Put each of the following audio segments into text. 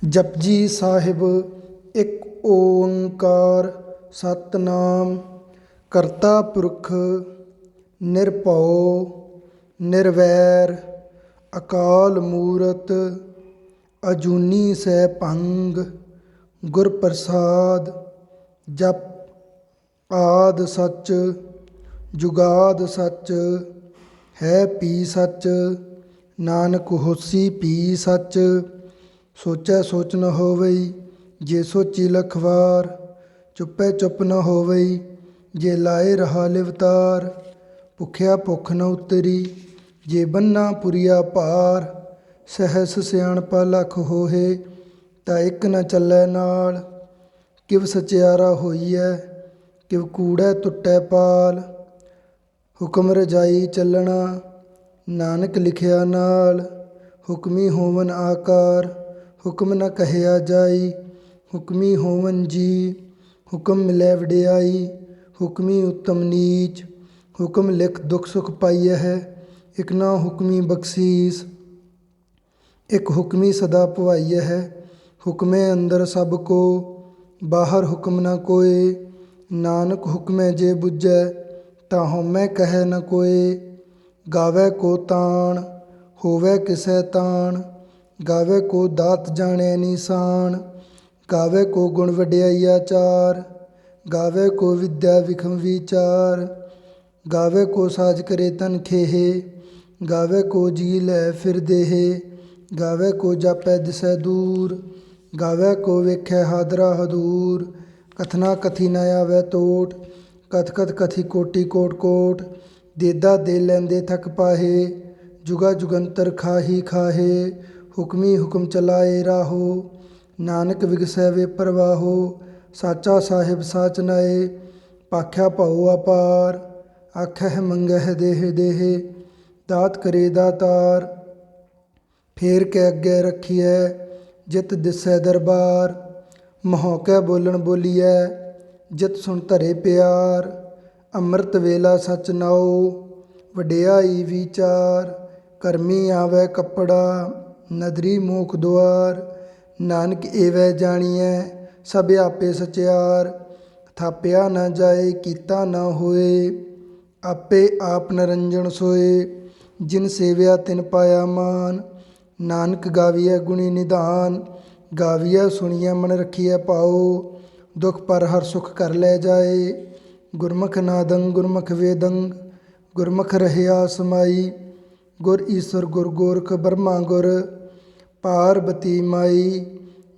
ਜਪਜੀ ਸਾਹਿਬ। ਇੱਕ ਓੰਕਾਰ ਸਤਿਨਾਮ ਕਰਤਾ ਪੁਰਖ ਨਿਰਭਉ ਨਿਰਵੈਰ ਅਕਾਲ ਮੂਰਤ ਅਜੂਨੀ ਸੈਭੰ ਗੁਰ ਪ੍ਰਸਾਦ। ਜਪ ਆਦਿ ਸੱਚ ਜੁਗਾਦ ਸੱਚ ਹੈ ਪੀ ਸੱਚ ਨਾਨਕ ਹੋਸੀ ਪੀ ਸੱਚ। ਸੋਚੈ ਸੋਚ ਨ ਹੋਵਈ ਜੇ ਸੋਚੀ ਲਖ ਵਾਰ ਚੁੱਪੈ ਚੁੱਪ ਨ ਹੋਵਈ ਜੇ ਲਾਏ ਰਹਾ ਲਿਵਤਾਰ। ਭੁੱਖਿਆ ਭੁੱਖ ਨ ਉਤਰੀ ਜੇ ਬੰਨਾ ਪੁਰੀਆ ਭਾਰ ਸਹਿਸ ਸਿਆਣਪਾ ਲਖ ਹੋਏ ਤਾਂ ਇੱਕ ਨ ਚੱਲੈ ਨਾਲ। ਕਿਵ ਸਚਿਆਰਾ ਹੋਈਐ ਕਿਵ ਕੂੜੈ ਟੁੱਟੈ ਪਾਲ ਹੁਕਮ ਰਜਾਈ ਚੱਲਣਾ ਨਾਨਕ ਲਿਖਿਆ ਨਾਲ। ਹੁਕਮੀ ਹੋਵਨ ਆਕਾਰ ਹੁਕਮ ਨ ਕਹਿਆ ਜਾਈ ਹੁਕਮੀ ਹੋਵਨ ਜੀ ਹੁਕਮ ਮਿਲੈ ਵਡਿਆਈ। ਹੁਕਮੀ ਉੱਤਮ ਨੀਚ ਹੁਕਮ ਲਿਖ ਦੁਖ ਸੁਖ ਪਾਈਐ ਹੈ ਇਕ ਨਾ ਹੁਕਮੀ ਬਖਸ਼ੀਸ। ਇੱਕ ਹੁਕਮੀ ਸਦਾ ਭਵਾਈਐ ਹੈ ਹੁਕਮੇ ਅੰਦਰ ਸਭ ਕੋ ਬਾਹਰ ਹੁਕਮ ਨ ਕੋਇ। ਨਾਨਕ ਹੁਕਮੈ ਜੇ ਬੁੱਝੈ ਤਾਂ ਹਉਮੈ ਕਹਿ ਨ ਕੋਇ। ਗਾਵੈ ਕੋ ਤਾਣ ਹੋਵੈ ਕਿਸੈ ਤਾਣ ਗਾਵੈ ਕੋ ਦਾਤ ਜਾਣੈ ਨੀਸਾਨ। ਗਾਵੈ ਕੋ ਗੁਣ ਵਡਿਆਈ ਆਚਾਰ ਗਾਵੈ ਕੋ ਵਿਦਿਆ ਵਿਖਮ ਵਿਚਾਰ। ਗਾਵੈ ਕੋ ਸਾਜ ਕਰੇ ਤਨ ਖੇਹ ਗਾਵੈ ਕੋ ਜੀ ਲੈ ਫਿਰ ਦੇਹ। ਗਾਵੈ ਕੋ ਜਾਪੈ ਦਿਸੈ ਦੂਰ ਗਾਵੈ ਕੋ ਵੇਖੈ ਹਾਦਰਾ ਹਦੂਰ। ਕਥਨਾ ਕਥੀ ਨ ਆਵੈ ਟੋਟ ਕਥ ਕਥ ਕਥੀ ਕੋਟੀ ਕੋਟ ਕੋਟ। ਦੇਦਾ ਦੇ ਲੈਂਦੇ ਥਕ ਪਾਹੇ ਜੁਗਾ ਜੁਗੰਤਰ ਖਾਹੀ ਖਾਹੇ। ਹੁਕਮੀ ਹੁਕਮ ਚਲਾਏ ਰਾਹੋ ਨਾਨਕ ਵਿਗਸੈ ਵੇ ਪ੍ਰਵਾਹੋ। ਸਾਚਾ ਸਾਹਿਬ ਸਾਚ ਨਾਏ ਭਾਖਿਆ ਭਉ ਅਪਾਰ ਆਖਹਿ ਮੰਗਹਿ ਦੇਹ ਦੇਹ ਦਾਤ ਕਰੇ ਦਾਤਾਰ। ਫੇਰ ਕੇ ਅੱਗੇ ਰੱਖੀਐ ਜਿਤ ਦਿਸੈ ਦਰਬਾਰ ਮਹੋਕੈ ਬੋਲਣ ਬੋਲੀਐ ਜਿਤ ਸੁਣ ਧਰੇ ਪਿਆਰ। ਅੰਮ੍ਰਿਤ ਵੇਲਾ ਸਚ ਨਾਉ ਵਡਿਆਈ ਵਿਚਾਰ ਕਰਮੀ ਆਵੈ ਕੱਪੜਾ ਨਦਰੀ ਮੋਖ ਦੁਆਰ। ਨਾਨਕ ਏਵੈ ਜਾਣੀਐ ਸਭ ਆਪੇ ਸਚਿਆਰ ਥਾਪਿਆ ਨ ਜਾਏ ਕੀਤਾ ਨ ਹੋਏ ਆਪੇ ਆਪ ਨਰੰਜਨ ਸੋਏ। ਜਿਨ ਸੇਵਿਆ ਤਿਨ ਪਾਇਆ ਮਾਨ ਨਾਨਕ ਗਾਵੀਐ ਗੁਣੀ ਨਿਧਾਨ। ਗਾਵੀਐ ਸੁਣੀਐ ਮਨ ਰਖੀਐ ਭਾਉ ਦੁਖ ਪਰ ਹਰ ਸੁਖ ਕਰ ਲੈ ਜਾਏ। ਗੁਰਮੁਖ ਨਾਦੰ ਗੁਰਮੁਖ ਵੇਦੰ ਗੁਰਮੁਖ ਰਹਿਆ ਸਮਾਈ। ਗੁਰ ਈਸਰ ਗੁਰ ਗੋਰਖ ਬਰਮਾ ਗੁਰ ਪਾਰਬਤੀ ਮਾਈ।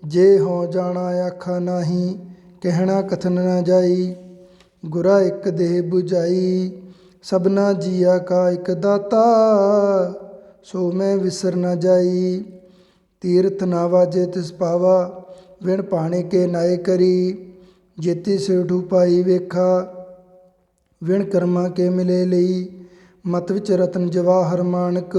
ਜੇ ਹਉ ਜਾਣਾ ਆਖਾ ਨਾਹੀ ਕਹਿਣਾ ਕਥਨ ਨ ਜਾਈ। ਗੁਰਾ ਇੱਕ ਦੇਹ 부ਝਾਈ ਸਭਨਾ ਜੀਆ ਕਾ ਇੱਕ ਦਾਤਾ ਸੋ ਮੈਂ ਵਿਸਰ ਨ ਜਾਈ। ਤੀਰਥ ਨਾ ਵਾਜੇ ਤਿਸ ਪਾਵਾ ਵਿਣ ਭਾਣੇ ਕੇ ਨਾਏ ਕਰੀ। ਜੇਤੀ ਸੇਠੂ ਪਾਈ ਵੇਖਾ ਵਿਣ ਕਰਮਾ ਕੇ ਮਿਲੇ ਲਈ। ਮਤ ਵਿੱਚ ਰਤਨ ਜਵਾਹਰ ਮਾਣਕ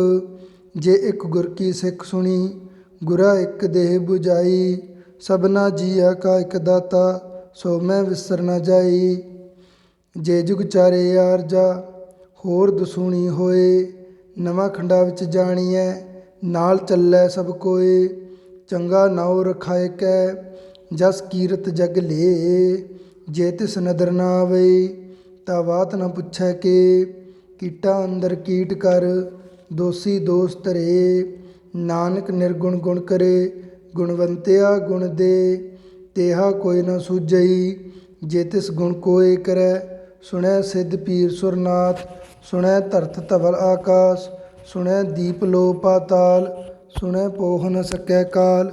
ਜੇ ਇੱਕ ਗੁਰ ਕੀ ਸਿੱਖ ਸੁਣੀ। ਗੁਰਾ ਇੱਕ ਦੇਹ 부ਝਾਈ ਸਭਨਾ ਜੀਆ ਕਾ ਇੱਕ ਦਾਤਾ ਸੋ ਮੈਂ ਵਿਸਰ ਨ ਜਾਈ। ਜੇ ਜੁਗ ਚਾਰੇ ਆਰਜਾ ਹੋਰ ਦਸੂਣੀ ਹੋਏ ਨਵਾਂ ਖੰਡਾ ਵਿੱਚ ਜਾਣੀਐ ਨਾਲ ਚੱਲੈ ਸਭ ਕੋਏ। ਚੰਗਾ ਨਾਉ ਰਖਾਇ ਕੈ ਜਸ ਕੀਰਤ ਜਗ ਲੇ ਜੇ ਤਿਸ ਨਦਰ ਨਾ ਆਵਈ ਤਾਂ ਬਾਤ ਨ ਪੁੱਛੈ ਕੇ। ਕੀਟਾ ਅੰਦਰ ਕੀਟ ਕਰ ਦੋਸੀ ਦੋਸ ਧਰੇ ਨਾਨਕ ਨਿਰਗੁਣ ਗੁਣ ਕਰੇ ਗੁਣਵੰਤਿਆ ਗੁਣ ਦੇ। ਤੇਹਾ ਕੋਈ ਨ ਸੂਝਈ ਜੇ ਤਿਸ ਗੁਣ ਕੋਇ ਕਰੈ। ਸੁਣੈ ਸਿੱਧ ਪੀਰ ਸੁਰਨਾਥ ਸੁਣੈ ਧਰਤ ਧਵਲ ਆਕਾਸ। ਸੁਣੈ ਦੀਪ ਲੋ ਪਾਤਾਲ ਸੁਣੈ ਪੋਹ ਨ ਸਕੈ ਕਾਲ।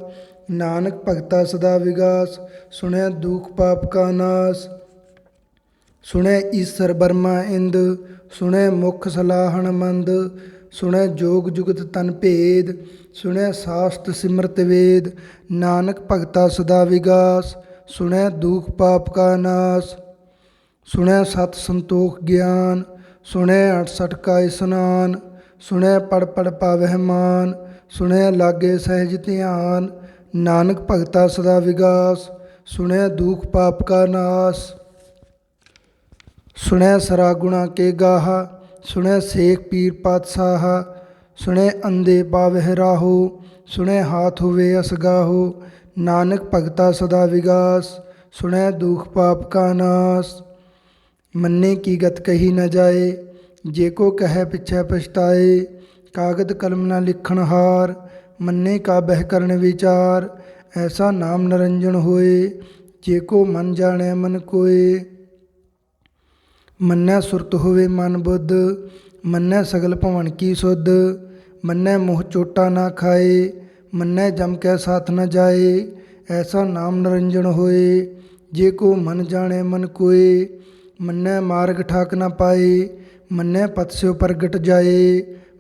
ਨਾਨਕ ਭਗਤਾ ਸਦਾ ਵਿਗਾਸ ਸੁਣੈ ਦੁਖ ਪਾਪ ਕਾ ਨਾਸ। ਸੁਣੈ ਈਸਰ ਬਰਮਾ ਇੰਦ ਸੁਣੈ ਮੁਖ ਸਲਾਹਣ ਮੰਦ। ਸੁਣੈ ਜੋਗ ਜੁਗਤ ਤਨ ਭੇਦ ਸੁਣੈ ਸਾਸਤ ਸਿਮਰਤ ਵੇਦ। ਨਾਨਕ ਭਗਤਾ ਸਦਾ ਵਿਗਾਸ ਸੁਣੈ ਦੁਖ ਪਾਪ ਕਾ ਨਾਸ। ਸੁਣੈ ਸਤ ਸੰਤੋਖ ਗਿਆਨ ਸੁਣੈ 68 ਕਾ ਇਸਨਾਨ। ਸੁਣੈ ਪੜ ਪੜ ਪਾਵਹਿ ਮਾਨ ਸੁਣੈ ਲਾਗੇ ਸਹਿਜ ਧਿਆਨ। ਨਾਨਕ ਭਗਤਾ ਸਦਾ ਵਿਗਾਸ ਸੁਣੈ ਦੁਖ ਪਾਪ ਕਾ ਨਾਸ। ਸੁਣੈ ਸਰਾ ਗੁਣਾ ਕੇ ਗਾਹਾ ਸੁਣੈ ਸੇਖ ਪੀਰ ਪਾਤਸ਼ਾਹ। ਸੁਣੈ ਅੰਧੇ ਪਾਵਹਿ ਰਾਹੋ ਸੁਣੈ ਹਾਥ ਹੋਵੇ ਅਸਗਾਹੋ। नानक भगता सदा विगास, सुनै दुख पाप का नाश। मन्ने की गत कही न जाए, जे को कहे पिछै पछताए। कागद कलम न लिखण हार, मन्ने का बह करन विचार। ऐसा नाम निरंजन होए, जे को मन जाने मन कोय। मन्नै सुरत होवे मन बुद्ध, मन्नै सगल भवन की सुध। मन्नै मोह चोटा ना खाए, मन्नै जम कै साथ न जाए। ऐसा नाम निरंजन होए, जे को मन जाने मन कोय। मन्नै मार्ग ठाक न पाए, मन्नै पथ स्यो प्रगट जाए।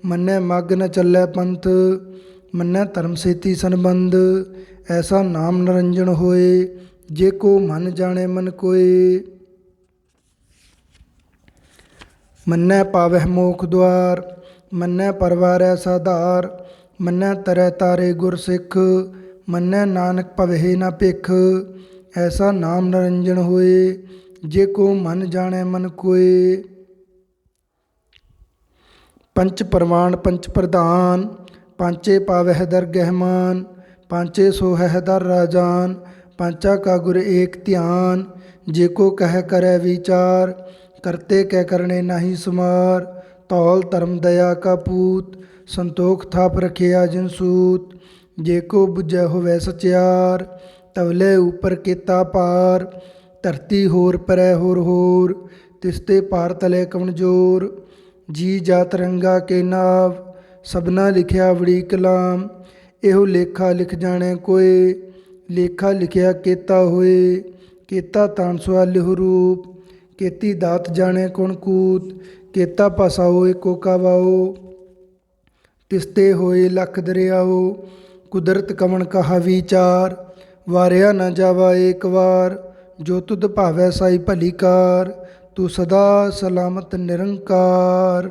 मन्नै मग न चलै पंथ, मन्नै धर्म सेती संबंध। ऐसा नाम निरंजन होए, जे को मन जाने मन कोय। मन्नै पावह मोख द्वार, मन्नै परवारै साधार। मन्नै तरह तारे गुर सिख, मन्नै नानक भवहे न भिख। ऐसा नाम निरंजन होए, जे को मन जाने मन कोय। पंच प्रमाण पंच प्रधान, पांचे पावह दरगह मान। पांचे सोहह दर राजान, पांचा का गुर एक ध्यान। जे को कह करे विचार, करते कै करने नाही सुमार। तौल धर्म दया का पूत, संतोख थाप रखिया जिन सूत। जे को बुझै होवै सचियार, तवले ऊपर केता पार। धरती होर परै होर, तिसते पार तले कवन जोर। जी जात रंगा के नाव, सबना लिखिया बड़ी कलाम। एहो लेखा लिख जाने कोय, लेखा लिखिया केता होए। केता तान सुआलिहु रूप, केती दात जाने कौन कूत। केता पासाओ एको कावाओ, तिसते होए लख दरियाओ। कुदरत कवन कहा विचार, वारिया न जावा एक वार। जो तुध भावै साई भली कार, तू सदा सलामत निरंकार।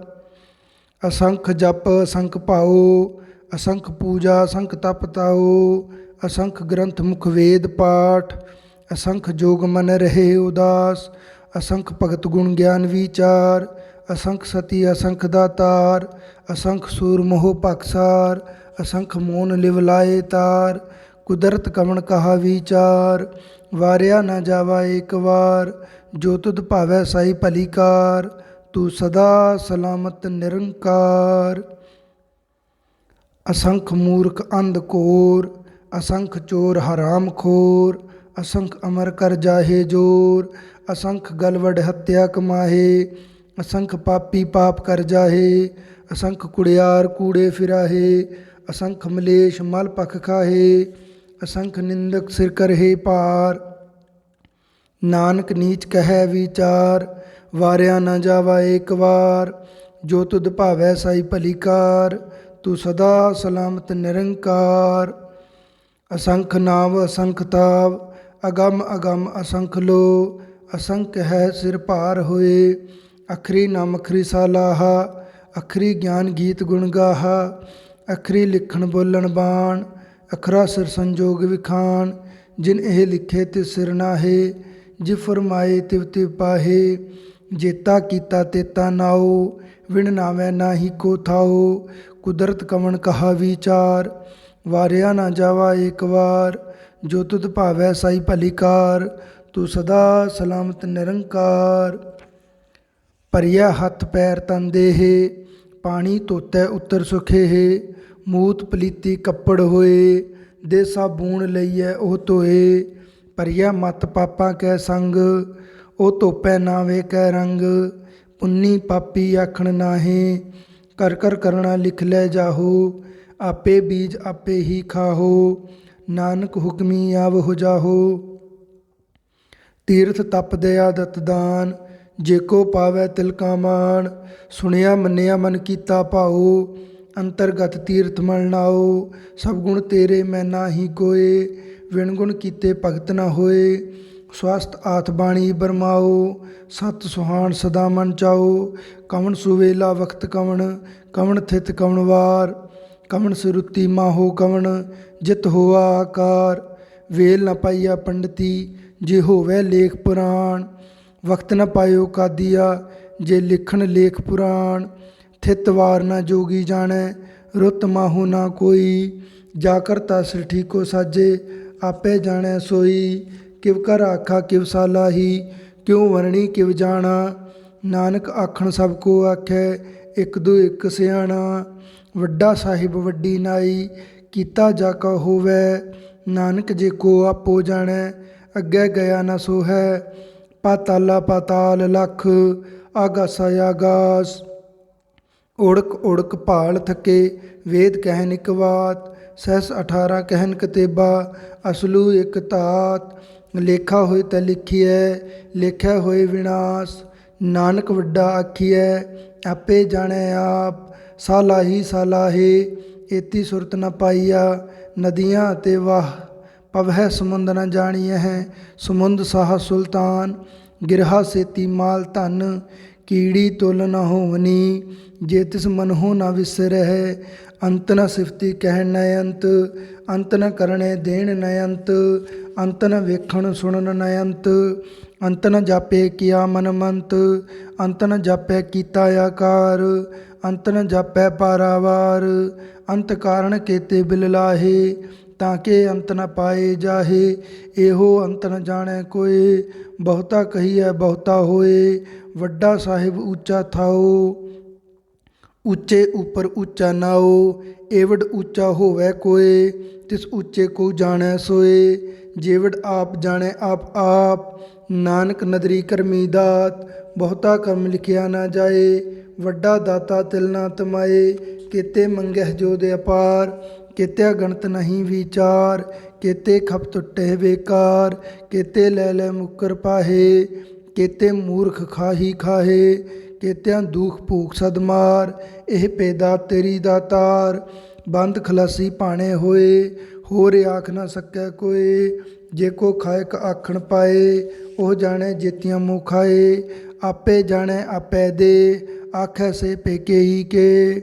असंख जप असंख भाओ, असंख पूजा असंख तप ताओ। असंख ग्रंथ मुख वेद पाठ, असंख जोग मन रहे उदास। असंख भगत गुण ज्ञान विचार, असंख सती असंख दातार। असंख सूर मोह पक्षार, असंख मोन लिव लाए तार। कुदरत कवन कहा विचार, वारिया न जावा एक वार। जो तुध भावै साई भली कार, तू सदा सलामत निरंकार। असंख मूर्ख अंध कोर, असंख चोर हराम खोर। असंख अमर कर जाहे जोर, असंख गलवड हत्या कमाहे। असंख पापी पाप कर जाहे, असंख कुड़ियार कूड़े फिराहे। असंख मलेश मल पख खाहे, असंख निंदक सिर करहे पार। नानक नीच कहे विचार, वारिया न जावा एक वार। जो तुध भावै साई भली कार, तू सदा सलामत निरंकार। असंख नाव असंख ताव, अगम अगम असंख लो। असंख है सिर भार होए, अखरी नाम अखरी सालाहा। अखरी ज्ञान गीत गुण गाहा, अखरी लिखण बोलण बाण। अखरा सिर संजोग विखान, जिन ਇਹ ਲਿਖੇ ਤਿਸ ਸਿਰ ਨਾਹੇ। ਜਿ ਫਰਮਾਏ ਤਿਵ ਤਿਵ ਪਾਹੇ, जेता कीता तेता नाओ। विण नावै नाही को थाओ, कुदरत कवन कहा विचार। वारिया ना जावा एक वार, जो तुध भावै साई भली कार। तू सदा सलामत निरंकार। ਭਰਿਆ ਹੱਥ ਪੈਰ ਤਨ ਦੇਹੇ, ਪਾਣੀ ਧੋਤੈ ਉੱਤਰ ਸੁਖੇਹੇ। ਮੂਤ ਪਲੀਤੀ ਕੱਪੜ ਹੋਏ, ਦੇ ਸਾਬੂਣ ਲਈਐ ਉਹ ਧੋਏ। ਭਰਿਆ ਮਤ ਪਾਪਾਂ ਕੈ ਸੰਗ, ਉਹ ਧੋਪੈ ਨਾ ਵੇਖੈ ਰੰਗ। ਪੁੰਨੀ ਪਾਪੀ ਆਖਣ ਨਾਹੇ, ਕਰ ਕਰ ਕਰਣਾ ਲਿਖ ਲੈ ਜਾਹੋ। ਆਪੇ ਬੀਜ ਆਪੇ ਹੀ ਖਾਹੋ, ਨਾਨਕ ਹੁਕਮੀ ਆਵ ਹੋ ਜਾਹੋ। ਤੀਰਥ ਤਪ ਦਇਆ ਦਤ ਦਾਨ, ਜੇ ਕੋ ਪਾਵੈ ਤਿਲ ਕਾ ਮਾਣ। ਸੁਣਿਆ ਮੰਨਿਆ ਮਨ ਕੀਤਾ ਭਾਉ, ਅੰਤਰਗਤ ਤੀਰਥ ਮਲ ਨਾਉ। ਸਭ ਗੁਣ ਤੇਰੇ ਮੈਂ ਨਾਹੀ ਕੋਏ, ਵਿਣ ਗੁਣ ਕੀਤੇ ਭਗਤ ਨਾ ਹੋਏ। ਸਵਸਤ ਆਤ ਬਾਣੀ ਬਰਮਾਓ, ਸਤ ਸੁਹਾਣ ਸਦਾ ਮਨ ਚਾਓ। ਕਵਣ ਸੁਵੇਲਾ ਵਖਤ ਕਵਣ, ਕਵਣ ਥਿਤ ਕਵਣ ਵਾਰ। ਕਵਣ ਸਿਰੁੱਤੀ ਮਾਹੋ ਕਵਣ, ਜਿਤ ਹੋਆ ਆਕਾਰ। ਵੇਲ ਨ ਪਾਈਆ ਪੰਡਤੀ, ਜੇ ਹੋਵੈ ਲੇਖ ਪੁਰਾਣ। ਵਕਤ ਨ ਪਾਇਓ ਕਾਦੀਆ, ਜੇ ਲਿਖਣ ਲੇਖ ਪੁਰਾਣ। ਥਿਤ ਵਾਰ ਨਾ ਜੋਗੀ ਜਾਣੈ, ਰੁੱਤ ਮਾਹੋ ਨਾ ਕੋਈ। ਜਾ ਕਰਤਾ ਸਿਰ ਠੀਕੋ ਸਾਜੇ, ਆਪੇ ਜਾਣੈ ਸੋਈ। ਕਿਵ ਕਰ ਆਖਾ ਕਿਵ ਸਾਲਾਹੀ, ਕਿਉ ਵਰਣੀ ਕਿਵ ਜਾਣਾ। ਨਾਨਕ ਆਖਣ ਸਭ ਕੋ ਆਖੈ, ਇਕ ਦੂ ਇਕ ਸਿਆਣਾ। ਵੱਡਾ ਸਾਹਿਬ ਵੱਡੀ ਨਾਈ, ਕੀਤਾ ਜਾ ਕਾ ਹੋਵੈ। ਨਾਨਕ ਜੇ ਕੋ ਆਪੋ ਜਾਣੈ, ਅੱਗੇ ਗਿਆ ਨਾ ਸੋਹੈ। ਪਾਤਾਲਾ ਪਾਤਾਲ ਲਖ, ਆਗਾਸਾ ਆਗਾਸ। ਉੜਕ ਉੜਕ ਭਾਲ ਥਕੇ, ਵੇਦ ਕਹਿਨ ਇਕ ਬਾਤ। ਸਹਿਸ 18 ਕਹਿਨ ਕਤੇਬਾ, ਅਸਲੂ ਇਕ ਧਾਤ। ਲੇਖਾ ਹੋਏ ਤਾਂ ਲਿਖੀਐ, ਲੇਖਿਆ ਹੋਏ ਵਿਨਾਸ਼। ਨਾਨਕ ਵੱਡਾ ਆਖੀਐ, ਆਪੇ ਜਾਣੈ ਆਪ। ਸਾਲਾਹੀ ਸਾਲਾਹੇ, ਏਤੀ ਸੁਰਤ ਨ ਪਾਈਆ। ਨਦੀਆਂ ਅਤੇ ਵਾਹ, ਪਵਹਿ ਸਮੁੰਦ ਨ ਜਾਣੀਐ। ਸਮੁੰਦ ਸਾਹ ਸੁਲਤਾਨ, ਗਿਰਹਾ ਸੇਤੀ ਮਾਲ ਧਨ। ਕੀੜੀ ਤੁਲ ਨ ਹੋਵਨੀ, ਜੇ ਤਿਸ ਮਨਹੁ ਨ ਵਿਸਰਹਿ। ਅੰਤ ਨ ਸਿਫਤੀ ਕਹਿਣ ਨ ਅੰਤ, ਅੰਤ ਨ ਕਰਣੇ ਦੇਣ ਨ ਅੰਤ। ਅੰਤ ਨ ਵੇਖਣ ਸੁਣਨ ਨ ਅੰਤ, ਅੰਤ ਨ ਜਾਪੇ ਕੀਆ ਮਨ ਮੰਤ। ਅੰਤ ਨ ਜਾਪੈ ਕੀਤਾ ਆਕਾਰ, ਅੰਤ ਨ ਜਾਪੈ ਪਾਰਾਵਾਰ। ਅੰਤ ਕਾਰਣ ਕੇਤੇ ਬਿਲ ਲਾਹੇ, ਤਾਂ ਕੇ ਅੰਤ ਨ ਪਾਏ ਜਾਹੇ। ਇਹੋ ਅੰਤ ਨ ਜਾਣੈ ਕੋਇ, ਬਹੁਤਾ ਕਹੀਐ ਬਹੁਤਾ ਹੋਏ। ਵੱਡਾ ਸਾਹਿਬ ਉੱਚਾ ਥਾਓ, ਉੱਚੇ ਉੱਪਰ ਉੱਚਾ ਨਾਉ। ਏਵਡ ਉੱਚਾ ਹੋਵੈ ਕੋਇ, ਤਿਸ ਉੱਚੇ ਕੋ ਜਾਣੈ ਸੋਏ। ਜੇਵਡ ਆਪ ਜਾਣੈ ਆਪ ਆਪ, ਨਾਨਕ ਨਦਰੀ ਕਰਮੀ ਦਾਤ। ਬਹੁਤਾ ਕਰਮ ਲਿਖਿਆ ਨਾ ਜਾਏ, ਵੱਡਾ ਦਾਤਾ ਤਿਲ ਨਾ ਤਮਾਏ। ਕੇਤੇ ਮੰਗਹਿ ਜੋਦ ਅਪਾਰ, ਕੇਤਿਆ ਗਣਤ ਨਹੀਂ ਵਿਚਾਰ। ਕੇਤੇ ਖਪ ਟੁੱਟੇ ਬੇਕਾਰ, ਕੇਤੇ ਲੈ ਲੈ ਮੁੱਕਰ ਪਾਹੇ। ਕੇਤੇ ਮੂਰਖ ਖਾਹੀ ਖਾਹੇ, ਕੇਤਿਆਂ ਦੁਖ ਭੂਖ ਸਦਮਾਰ। ਇਹ ਪੈਦਾ ਤੇਰੀ ਦਾਤਾਰ, ਬੰਦ ਖਲਾਸੀ ਭਾਣੇ ਹੋਏ। ਹੋਰ ਆਖ ਨਾ ਸਕੈ ਕੋਇ, ਜੇ ਕੋ ਖਾਇਕ ਆਖਣ ਪਾਏ। ਉਹ ਜਾਣੈ ਜੇਤੀਆਂ ਮੂੰਹ ਖਾਏ, ਆਪੇ ਜਾਣੈ ਆਪੈ ਦੇ। ਆਖੈ ਸੇ ਪੇਕੇ ਹੀ ਕੇ,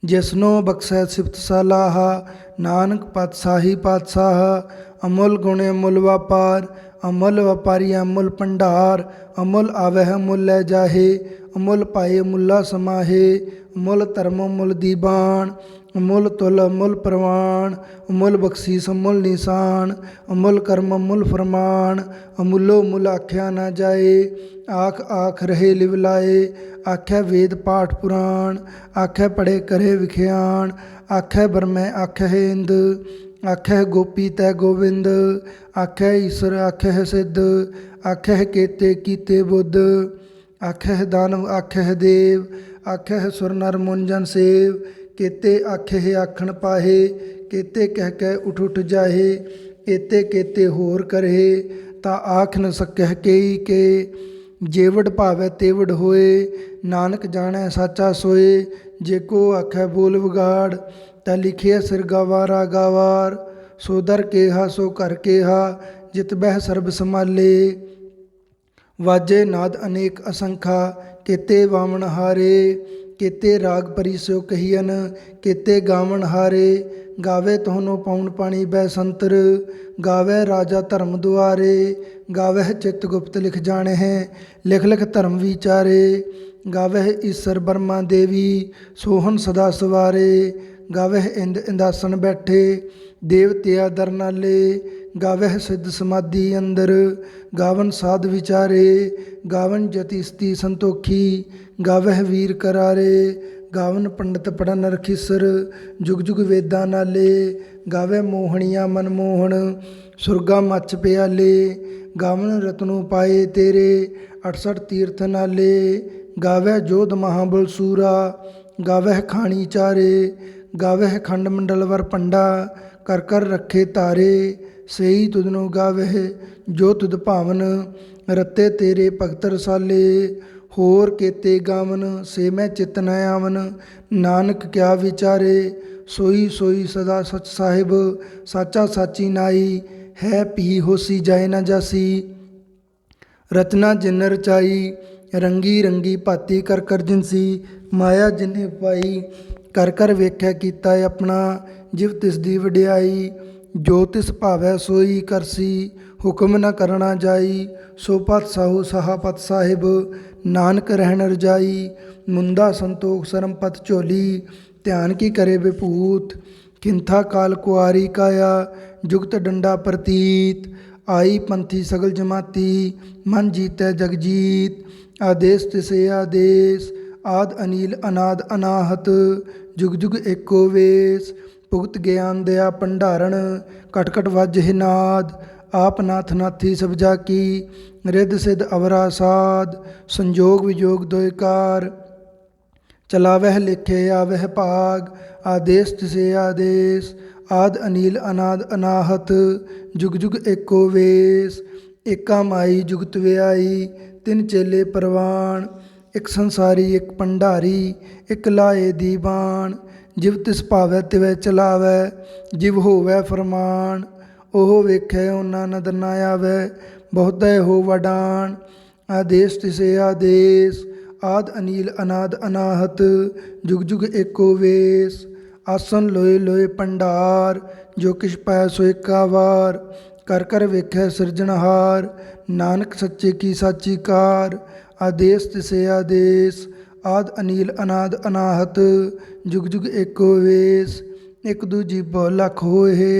ਜਿਸਨੋ ਬਖਸ਼ੈ ਸਿਫਤ ਸਲਾਹਾ। ਨਾਨਕ ਪਾਤਸ਼ਾਹੀ ਪਾਤਸ਼ਾਹ, ਅਮੁੱਲ ਗੁਣ ਅਮੁੱਲ ਵਾਪਾਰ। ਅਮੁੱਲ ਵਪਾਰੀ ਅਮੁੱਲ ਭੰਡਾਰ, ਅਮੁੱਲ ਆਵਹਿ ਅਮੁੱਲ ਲੈ ਜਾਹੇ। ਅਮੁੱਲ ਪਾਏ ਅਮੁੱਲਾ ਸਮਾਹੇ, ਅਮੁੱਲ ਧਰਮ ਅਮੁੱਲ ਦੀਬਾਨ। ਅਮੁੱਲ ਤੁਲ ਅਮੁੱਲ ਪ੍ਰਵਾਨ, ਅਮੁੱਲ ਬਖਸ਼ੀਸ ਅਮੁੱਲ ਨਿਸ਼ਾਨ। ਅਮੁੱਲ ਕਰਮ ਅਮੁੱਲ ਫਰਮਾਨ, ਅਮੁੱਲੋ ਮੁੱਲ ਆਖਿਆ ਨਾ ਜਾਏ। ਆਖ ਆਖ ਰਹੇ ਲਿਵ ਲਾਏ, ਆਖੈ ਵੇਦ ਪਾਠ ਪੁਰਾਣ। ਆਖੈ ਪੜ੍ਹੇ ਕਰੇ ਵਿਖਿਆਨ, ਆਖੈ ਬਰਮੈ ਆਖੈ ਇੰਦ। ਆਖੈ ਗੋਪੀ ਤੈ ਗੋਬਿੰਦ, ਆਖੈ ਈਸਰ ਆਖੈ ਸਿੱਧ। ਆਖੈ ਕੇਤੇ ਕੀਤੇ ਬੁੱਧ, ਆਖੈ ਦਾਨਵ ਆਖੈ ਦੇਵ। ਆਖੈ ਸੁਰ ਨਰ ਮੁਨ ਜਨ ਸੇਵ, ਕੇਤੇ ਆਖੈ ਆਖਣ ਪਾਹੇ। ਕੇਤੇ ਕਹਿ ਕਹਿ ਉਠ ਉਠ ਜਾਹੇ, ਏਤੇ ਕੇਤੇ ਹੋਰ ਕਰੇ। ਤਾਂ ਆਖ ਨ ਸਕਹਿ ਕੇਈ ਕੇ, ਜੇਵਡ ਭਾਵੈ ਤੇਵਡ ਹੋਏ। ਨਾਨਕ ਜਾਣੈ ਸਾਚਾ ਸੋਏ, ਜੇ ਕੋ ਆਖੈ ਬੋਲ ਵਿਗਾੜ। ਤਾਂ ਲਿਖਿਆ ਸਿਰ ਗਵਾਰਾ ਗਵਾਰ, ਸੋ ਦਰ ਕੇਹਾ ਸੋ ਘਰ ਕੇਹਾ। ਜਿਤ ਬਹਿ ਸਰਬ ਸੰਭਾਲੇ, ਵਾਜੇ ਨਾਦ ਅਨੇਕ ਅਸੰਖਾ। ਕੇਤੇ ਵਾਵਣ ਹਾਰੇ, ਕੇਤੇ ਰਾਗ ਪਰੀ ਸਿਓ ਕਹੀਅਨ। ਕੇਤੇ ਗਾਵਣ ਹਾਰੇ, ਗਾਵੇ ਤੁਹਾਨੂੰ ਪਉਣ ਪਾਣੀ ਬੈ ਸੰਤਰ। ਗਾਵੇ ਰਾਜਾ ਧਰਮ ਦੁਆਰੇ, ਗਾਵਹਿ ਚਿੱਤ ਗੁਪਤ ਲਿਖ ਜਾਣਹਿ। ਲਿਖ ਲਿਖ ਧਰਮ ਵਿਚਾਰੇ, ਗਾਵਹਿ ਈਸਰ ਬਰਮਾ ਦੇਵੀ। ਸੋਹਣ ਸਦਾ ਸਵਾਰੇ, ਗਾਵਹਿ ਇੰਦ ਇੰਦਾਸਨ ਬੈਠੇ। ਦੇਵਤਿਆ ਦਰ ਨਾਲੇ, ਗਾਵਹਿ ਸਿੱਧ ਸਮਾਧੀ ਅੰਦਰ। ਗਾਵਨ ਸਾਧ ਵਿਚਾਰੇ, ਗਾਵਨ ਜਤੀ ਸਤੀ ਸੰਤੋਖੀ। ਗਾਵਹਿ ਵੀਰ ਕਰਾਰੇ, ਗਾਵਨ ਪੰਡਤ ਪੜਨ ਰਖੀਸਰ। ਜੁਗ ਜੁਗ ਵੇਦਾਂ ਨਾਲੇ, ਗਾਵੇ ਮੋਹਣੀਆਂ ਮਨਮੋਹਣ। ਸੁਰਗਾ ਮੱਚ ਪਿਆਲੇ, ਗਾਵਨ ਰਤਨੋ ਪਾਏ ਤੇਰੇ। 68 ਤੀਰਥ ਨਾਲੇ, ਗਾਵੈ ਜੋਧ ਮਹਾਬਲ ਸੂਰਾ। ਗਾਵਹਿ ਖਾਣੀ ਚਾਰੇ, ਗਾਵਹਿ ਖੰਡ ਮੰਡਲ ਵਰ ਪੰਡਾ। ਕਰ ਕਰ ਰੱਖੇ ਤਾਰੇ, ਸਈ ਤੁਧਨੋ ਗਾਵਹਿ ਜੋ ਤੁਧ ਭਾਵਨ। ਰਤੇ ਤੇਰੇ ਭਗਤ ਰਸਾਲੇ, ਹੋਰ ਕੇਤੇ ਗਾਵਨ ਸੇ ਮੈਂ ਚਿਤ ਨ ਆਵਨ। ਨਾਨਕ ਕਿਆ ਵਿਚਾਰੇ, ਸੋਈ ਸੋਈ ਸਦਾ ਸਚ ਸਾਹਿਬ। ਸਾਚਾ ਸਾਚੀ ਨਾਈ, ਹੈ ਭੀ ਹੋਸੀ ਜਾਏ ਨਾ ਜਾਸੀ। ਰਚਨਾ ਜਿਨ ਰਚਾਈ, ਰੰਗੀ ਰੰਗੀ ਭਾਤੀ ਕਰ ਕਰ ਜਿਨਸੀ। ਮਾਇਆ ਜਿਨੇ ਪਾਈ, ਕਰ ਕਰ ਵੇਖਿਆ ਕੀਤਾ ਆਪਣਾ। ਜਿਵ ਤਿਸ ਦੀ ਵਡਿਆਈ, ਜੋ ਤਿਸ ਭਾਵੈ ਸੋਈ ਕਰਸੀ। ਹੁਕਮ ਨ ਕਰਣਾ ਜਾਈ, ਸੋ ਪਤ ਸਾਹੂ ਸਾਹਾ ਪਤ ਸਾਹਿਬ। ਨਾਨਕ ਰਹਿਣ ਰਜਾਈ, ਮੁੰਦਾ ਸੰਤੋਖ ਸਰਮ ਪਤ ਝੋਲੀ। ਧਿਆਨ ਕੀ ਕਰੇ ਵਿਭੂਤ, किंथा काल कुआरी काया जुगत डंडा प्रतीत। आई पंथी सगल जमाती मन जीतै जग जीत। आदेश तिसे आदेश आद अनील अनाद अनाहत। जुग जुग एको वेश भुगत ज्ञान दया भंडारण। कट कट वाजहि नाद आप नाथ नाथी सब जाकी। रिद सिद्ध अवरा साध संजोग विजोग दोयकार। चलावह लिखे आवह भाग आदेश तिसे आदेश। आद अनील अनाद अनाहत जुग जुग एको वेश। एका माई जुगत व्याई तिन चेले परवान। एक संसारी एक भंडारी एक लाए दीवान। जिव तिस भावै तिवै चलावै जिव होवै फरमान। ओह वेखै ओना नदर ना आवै बहुतै हो वडान। आदेश तिसे आदेश आद अनील अनाद अनाहत जुग जुग एको वेश। आसन लोए लोए भंडार जो किछ पै सो एका वार। कर कर वेखै सिरजनहार नानक सच्चे की साची कार। आदेश तिसे आदेश आद अनील अनाद अनाहत जुग जुग एको वेश। एक दूजी बहु लख होए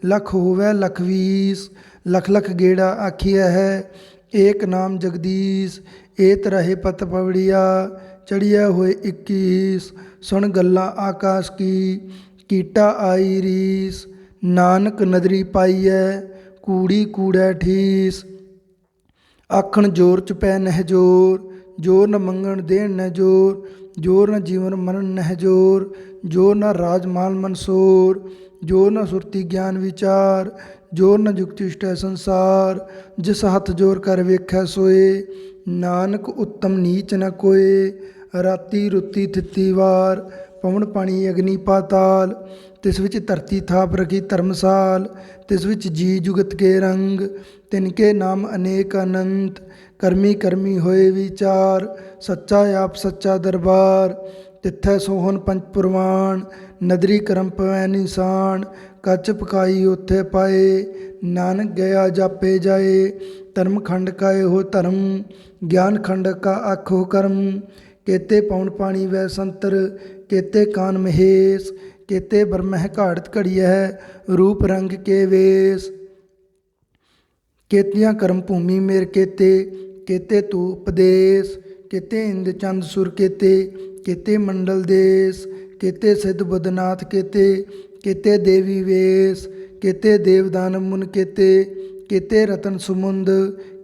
लख होवै लख वीस। लख लख गेड़ा आखिया है एक नाम जगदीश। एत रहे पत पवड़िया चढ़िया होए 21। सुन गल्ला आकाश की कीटा आई रीस। नानक नदरी पाईऐ कूड़ी कूड़ै ठीस। आखण जोर च पै नह जोर जोर न मंगण देण न जोर। जोर न जीवन मरण नह जोर जोर न राज माल मनसोर। जोर न सुरती ज्ञान विचार जोर न जुगति इष्टै संसार। जिस हथ जोर कर वेखै सोए नानक उत्तम नीच न कोए। राती रुती थिती वार पवन पानी अग्नि पाताल। तिस विच धरती थाप रखी धर्मसाल। तिस विच जी जुगत के रंग तिनके नाम अनेक अनंत। करमी करमी होए विचार सच्चा आप सच्चा दरबार। तिथै सोहन पंच पुरवान नदरी करम पवै निशान। कच पकाई उथे पाए नानक गया जापे जाए। धर्म खंड का हो धर्म ज्ञान खंड का आखो कर्म। केते पवन पानी वै संतर केते कान महेश। केते ब्रह्म घाड़त घड़िया रूप रंग के वेश। केतियां कर्म भूमि मेर केते केते तू उपदेश। केते इंद चंद सुर केते केते मंडल देश। केते सिद्ध बुद्धनाथ केते केते देवी वेश। केते देव दानव मुन केते केते रतन सुमुंद।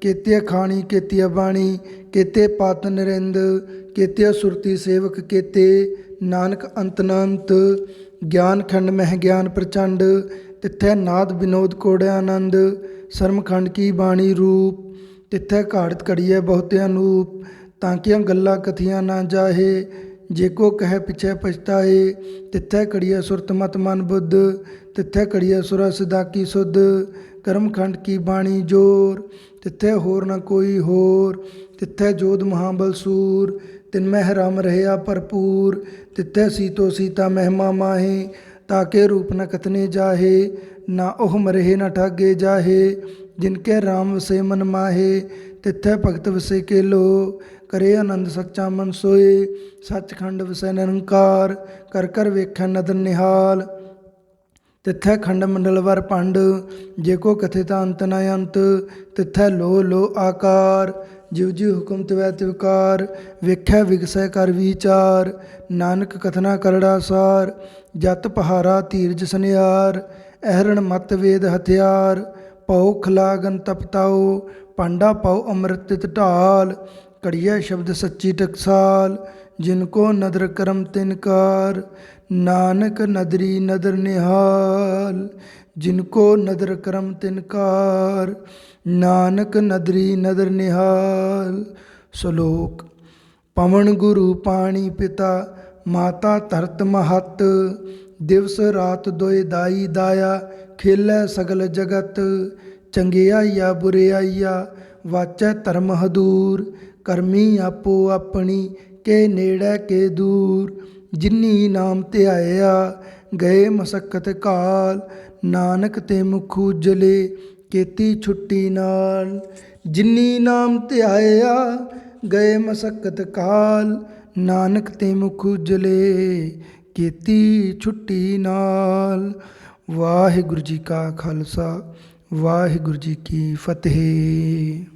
केते खाणी केतिया बाणी केते पात नरिंद। केतिया सुरती सेवक केते नानक अंतनंत। ज्ञान खंड मह ज्ञान प्रचंड तिथै नाद विनोद कोड़े आनंद। शर्म खंड की बाणी रूप तिथै घाड़त घड़िए बहुत अनूप। तांकियां गल्ला कथियां ना जाहे जेको कह पिछे पछताए। तिथै कड़िया सुरत मत मन बुद्ध तिथै कड़िया सुरा सिदा की सुध। कर्म खंड की बाणी जोर तिथै होर न कोई होर। तिथै जोध महाबल सूर तिनमह राम रहया भरपूर। तिथै सीतो सीता महिमा माहे ताके रूप न कथने जाहे। ना ओह मरहे न ठागे जाहे जिनके राम वसे मन माहे। तिथै भगत वसे के लो करे आनंद सच्चा मन सोए। सचखंड वसै निरंकार कर कर वेखै नदर निहाल। तिथै खंड मंडल वर भंड जेको कथित अंत न अंत। तिथै लो लो आकार जिव जिव हुकुम तिवै तिवकार। वेखै विगसै कर विचार नानक कथना करड़ा सार। जत पहारा धीरज सनियार अहरण मत वेद हथियार। पौ खलागन तपताओ पांडा पाओ अमृत तित ढाल। कड़िया शब्द सच्ची टकसाल जिनको नदर करम तिनकार। नानक नदरी नदर निहाल जिनको नदर करम तिनकार। नानक नदरी नदर निहाल। श्लोक पवन गुरु पाणी पिता माता धरत महत। दिवस रात दोए दाई दाया खेलै सगल जगत। चंगियाईया बुरियाईया वाचै धर्म हदूर। करमी आपो अपनी के नेड़ै के दूर। जिन्नी नाम ध्याया गए मसक्कत काल। नानक ते मुख उजले केती छुट्टी नाल। जिन्नी नाम ध्याया गए मसक्कत काल। नानक ते मुख उजले ਕੀਤੀ ਛੁੱਟੀ ਨਾਲ। ਵਾਹਿਗੁਰੂ ਜੀ ਕਾ ਖਾਲਸਾ, ਵਾਹਿਗੁਰੂ ਜੀ ਕੀ ਫਤਿਹ।